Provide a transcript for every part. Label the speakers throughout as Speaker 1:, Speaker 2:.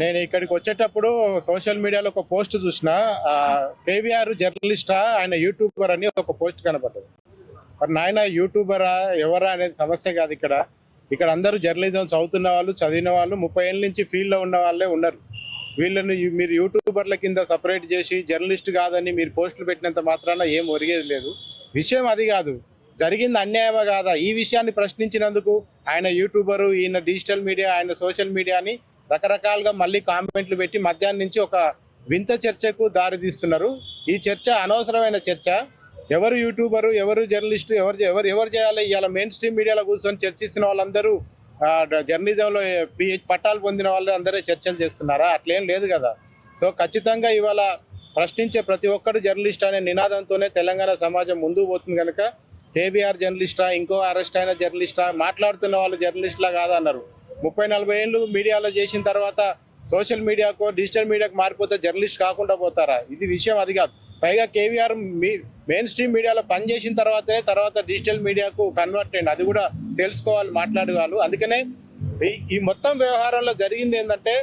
Speaker 1: నేను ఇక్కడికి వచ్చేటప్పుడు సోషల్ మీడియాలో ఒక పోస్ట్ చూసిన. కేవీఆర్ జర్నలిస్టా ఆయన యూట్యూబర్ అని ఒక పోస్ట్ కనపడ్డది. మరి నాయన యూట్యూబరా ఎవరా అనేది సమస్య కాదు. ఇక్కడ అందరూ జర్నలిజం చదువుతున్న వాళ్ళు, చదివిన వాళ్ళు, 30 ఏళ్ళ నుంచి ఫీల్డ్లో ఉన్న వాళ్ళే ఉన్నారు. వీళ్ళని మీరు యూట్యూబర్ల కింద సపరేట్ చేసి జర్నలిస్ట్ కాదని మీరు పోస్టులు పెట్టినంత మాత్రాన ఏం ఒరిగేది లేదు. విషయం అది కాదు, జరిగింది అన్యాయమా కాదా ఈ విషయాన్ని ప్రశ్నించినందుకు ఆయన యూట్యూబరు, ఈయన డిజిటల్ మీడియా, ఆయన సోషల్ మీడియాని రకరకాలుగా మళ్ళీ కామెంట్లు పెట్టి మధ్యాహ్నం నుంచి ఒక వింత చర్చకు దారితీస్తున్నారు. ఈ చర్చ అనవసరమైన చర్చ. ఎవరు యూట్యూబరు, ఎవరు జర్నలిస్టు, ఎవరు చేయాలి? ఇవాళ మెయిన్ స్ట్రీమ్ మీడియాలో కూర్చొని చర్చిస్తున్న వాళ్ళందరూ జర్నలిజంలో పట్టాలు పొందిన వాళ్ళు అందరే చర్చలు చేస్తున్నారా? అట్లేం లేదు కదా. సో ఖచ్చితంగా ఇవాళ ప్రశ్నించే ప్రతి ఒక్కరు జర్నలిస్ట్ అనే నినాదంతోనే తెలంగాణ సమాజం ముందుకు పోతుంది. కనుక కేబీఆర్ జర్నలిస్టా, ఇంకో అరెస్ట్ అయిన జర్నలిస్టా, మాట్లాడుతున్న వాళ్ళు జర్నలిస్టులా కాదన్నారు. 30-40 ఏళ్ళు మీడియాలో చేసిన తర్వాత సోషల్ మీడియాకు, డిజిటల్ మీడియాకు మారిపోతే జర్నలిస్ట్ కాకుండా పోతారా? ఇది విషయం అది కాదు. పైగా కేవీఆర్ మెయిన్ స్ట్రీమ్ మీడియాలో పనిచేసిన తర్వాత డిజిటల్ మీడియాకు కన్వర్ట్ అయ్యింది. అది కూడా తెలుసుకోవాలి, మాట్లాడేవాళ్ళు. అందుకనే ఈ మొత్తం వ్యవహారంలో జరిగింది ఏంటంటే,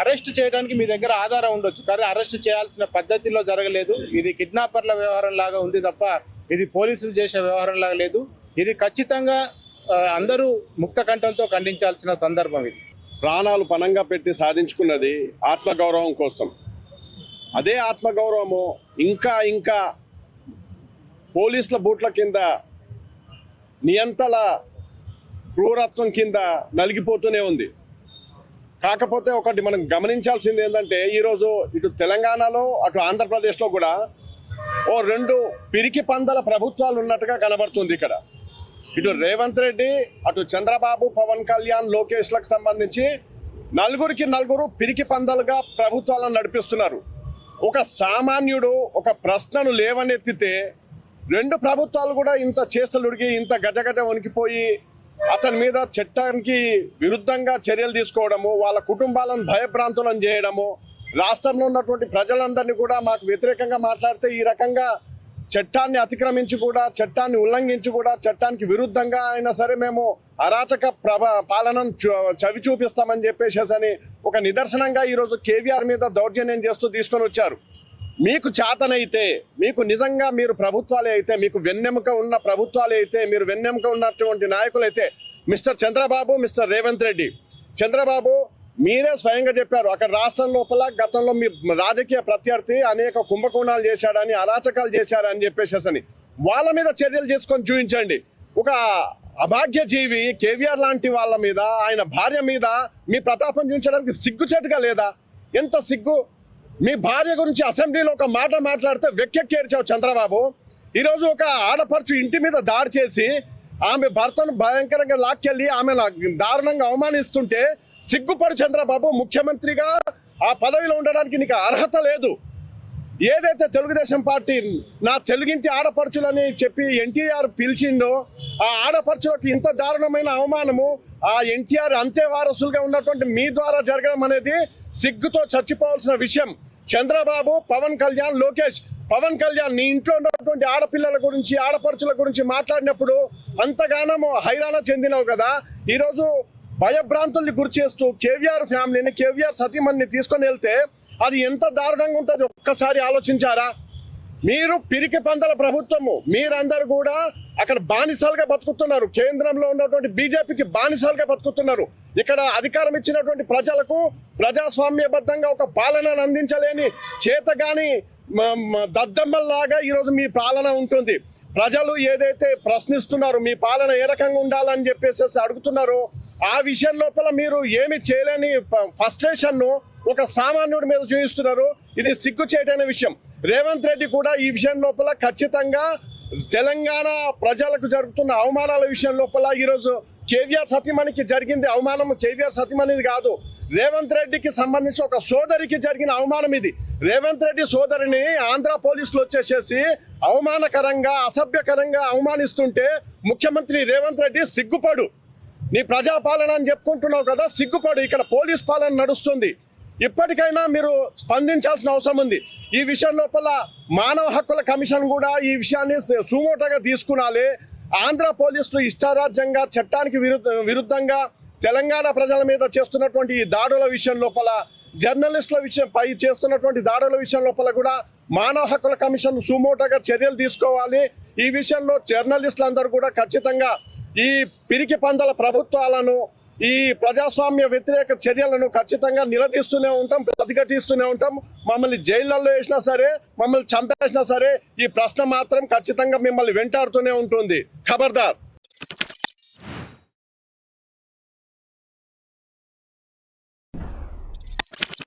Speaker 1: అరెస్ట్ చేయడానికి మీ దగ్గర ఆధారం ఉండొచ్చు, కానీ అరెస్ట్ చేయాల్సిన పద్ధతిలో జరగలేదు. ఇది కిడ్నాపర్ల వ్యవహారం లాగా ఉంది తప్ప ఇది పోలీసులు చేసే వ్యవహారం లాగా లేదు. ఇది ఖచ్చితంగా అందరూ ముక్త కంఠంతో ఖండించాల్సిన సందర్భం. ఇది
Speaker 2: ప్రాణాలు పణంగా పెట్టి సాధించుకున్నది ఆత్మగౌరవం కోసం. అదే ఆత్మగౌరవము ఇంకా పోలీసుల బూట్ల కింద, నియంతల క్రూరత్వం కింద నలిగిపోతూనే ఉంది. కాకపోతే ఒకటి మనం గమనించాల్సింది ఏంటంటే, ఈరోజు ఇటు తెలంగాణలో అటు ఆంధ్రప్రదేశ్లో కూడా ఓ 2 పిరికి పందల ప్రభుత్వాలు ఉన్నట్టుగా కనబడుతుంది. ఇక్కడ ఇటు రేవంత్ రెడ్డి, అటు చంద్రబాబు, పవన్ కళ్యాణ్, లోకేష్లకు సంబంధించి నలుగురికి నలుగురు పిరికి పందలుగా ప్రభుత్వాలను నడిపిస్తున్నారు. ఒక సామాన్యుడు ఒక ప్రశ్నను లేవనెత్తితే 2 ప్రభుత్వాలు కూడా ఇంత చేష్టలుడిగి, ఇంత గజగజ వణికిపోయి అతని మీద చట్టానికి విరుద్ధంగా చర్యలు తీసుకోవడము, వాళ్ళ కుటుంబాలను భయభ్రాంతులను చేయడము, రాష్ట్రంలో ఉన్నటువంటి ప్రజలందరినీ కూడా మాకు వ్యతిరేకంగా మాట్లాడితే ఈ రకంగా చట్టాన్ని అతిక్రమించి కూడా, చట్టాన్ని ఉల్లంఘించి కూడా, చట్టానికి విరుద్ధంగా అయినా సరే మేము అరాచక పాలనను చవి చూపిస్తామని చెప్పేసి ఒక నిదర్శనంగా ఈరోజు కేవీఆర్ మీద దౌర్జన్యం చేస్తూ తీసుకొని వచ్చారు. మీకు చేతనైతే, మీకు నిజంగా మీరు ప్రభుత్వాలే అయితే, మీకు వెన్నెముక ఉన్న ప్రభుత్వాలే అయితే, మీరు వెన్నెముక ఉన్నటువంటి నాయకులైతే, మిస్టర్ చంద్రబాబు, మిస్టర్ రేవంత్ రెడ్డి, చంద్రబాబు మీరే స్వయంగా చెప్పారు, అక్కడ రాష్ట్రం లోపల గతంలో మీ రాజకీయ ప్రత్యర్థి అనేక కుంభకోణాలు చేశాడని, అరాచకాలు చేశారని చెప్పేసి వాళ్ళ మీద చర్యలు చేసుకొని చూపించండి. ఒక అభాగ్య జీవి కేవీఆర్ లాంటి వాళ్ళ మీద, ఆయన భార్య మీద మీ ప్రతాపం చూపించడానికి సిగ్గుచేటుగా లేదా? ఎంత సిగ్గు! మీ భార్య గురించి అసెంబ్లీలో ఒక మాట మాట్లాడితే వెక్కెక్కేర్చావు చంద్రబాబు. ఈరోజు ఒక ఆడపడుచు ఇంటి మీద దాడి చేసి ఆమె భర్తను భయంకరంగా లాక్కెళ్ళి ఆమెను దారుణంగా అవమానిస్తుంటే సిగ్గుపడి చంద్రబాబు, ముఖ్యమంత్రిగా ఆ పదవిలో ఉండడానికి నీకు అర్హత లేదు. ఏదైతే తెలుగుదేశం పార్టీ నా తెలుగింటి ఆడపడుచులని చెప్పి ఎన్టీఆర్ పిలిచిండో, ఆ ఆడపడుచులకు ఇంత దారుణమైన అవమానము ఆ ఎన్టీఆర్ అంతే వారసులుగా ఉన్నటువంటి మీ ద్వారా జరగడం అనేది సిగ్గుతో చచ్చిపోవాల్సిన విషయం. చంద్రబాబు, పవన్ కళ్యాణ్, లోకేష్, పవన్ కళ్యాణ్ నీ ఇంట్లో ఉన్నటువంటి ఆడపిల్లల గురించి, ఆడపడుచుల గురించి మాట్లాడినప్పుడు అంతగానో హైరాణ చెందినవు కదా. ఈరోజు భయభ్రాంతుల్ని గురి చేస్తూ కేవీఆర్ ఫ్యామిలీని, కేవీఆర్ సతీమణిని తీసుకొని వెళ్తే అది ఎంత దారుణంగా ఉంటుంది ఒక్కసారి ఆలోచించారా? మీరు పిరికి పందల ప్రభుత్వము, మీరందరూ కూడా అక్కడ బానిసలుగా బతుకుతున్నారు. కేంద్రంలో ఉన్నటువంటి బీజేపీకి బానిసలుగా బతుకుతున్నారు. ఇక్కడ అధికారం ఇచ్చినటువంటి ప్రజలకు ప్రజాస్వామ్యబద్ధంగా ఒక పాలనను అందించలేని చేతగాని దద్దమ్మల్లాగా ఈరోజు మీ పాలన ఉంటుంది. ప్రజలు ఏదైతే ప్రశ్నిస్తున్నారో, మీ పాలన ఏ రకంగా ఉండాలని చెప్పేసి అడుగుతున్నారో, ఆ విషయం లోపల మీరు ఏమి చేయలేని ఫ్రస్ట్రేషన్ను ఒక సామాన్యుడి మీద చూపిస్తున్నారు. ఇది సిగ్గు చేయటైన విషయం. రేవంత్ రెడ్డి కూడా ఈ విషయం లోపల ఖచ్చితంగా తెలంగాణ ప్రజలకు జరుగుతున్న అవమానాల విషయం లోపల ఈరోజు కేవీఆర్ సతీమణికి జరిగింది అవమానం కేవీఆర్ సతీమణిది కాదు, రేవంత్ రెడ్డికి సంబంధించి ఒక సోదరికి జరిగిన అవమానం ఇది. రేవంత్ రెడ్డి సోదరిని ఆంధ్ర పోలీసులు వచ్చేసేసి అవమానకరంగా, అసభ్యకరంగా అవమానిస్తుంటే ముఖ్యమంత్రి రేవంత్ రెడ్డి సిగ్గుపడు. నీ ప్రజాపాలన అని చెప్పుకుంటున్నావు కదా, సిగ్గుపడు. ఇక్కడ పోలీస్ పాలన నడుస్తుంది. ఇప్పటికైనా మీరు స్పందించాల్సిన అవసరం ఉంది. ఈ విషయం లోపల మానవ హక్కుల కమిషన్ కూడా ఈ విషయాన్ని సుమోటోగా తీసుకునాలి. ఆంధ్ర పోలీసులు ఇష్టారాజ్యంగా, చట్టానికి విరుద్ధంగా తెలంగాణ ప్రజల మీద చేస్తున్నటువంటి ఈ దాడుల విషయం లోపల, జర్నలిస్టుల విషయంపై చేస్తున్నటువంటి దాడుల విషయం లోపల కూడా మానవ హక్కుల కమిషన్ సుమోటోగా చర్యలు తీసుకోవాలి. ఈ విషయంలో జర్నలిస్టులందరూ కూడా ఖచ్చితంగా ఈ పిరికి పందల ప్రభుత్వాలను, ఈ ప్రజాస్వామ్య వ్యతిరేక చర్యలను ఖచ్చితంగా నిలదీస్తూనే ఉంటాం, ప్రతిఘటిస్తూనే ఉంటాం. మమ్మల్ని జైళ్ళల్లో వేసినా సరే, మమ్మల్ని చంపేసినా సరే, ఈ ప్రశ్న మాత్రం ఖచ్చితంగా మిమ్మల్ని వెంటాడుతూనే ఉంటుంది. ఖబర్దార్.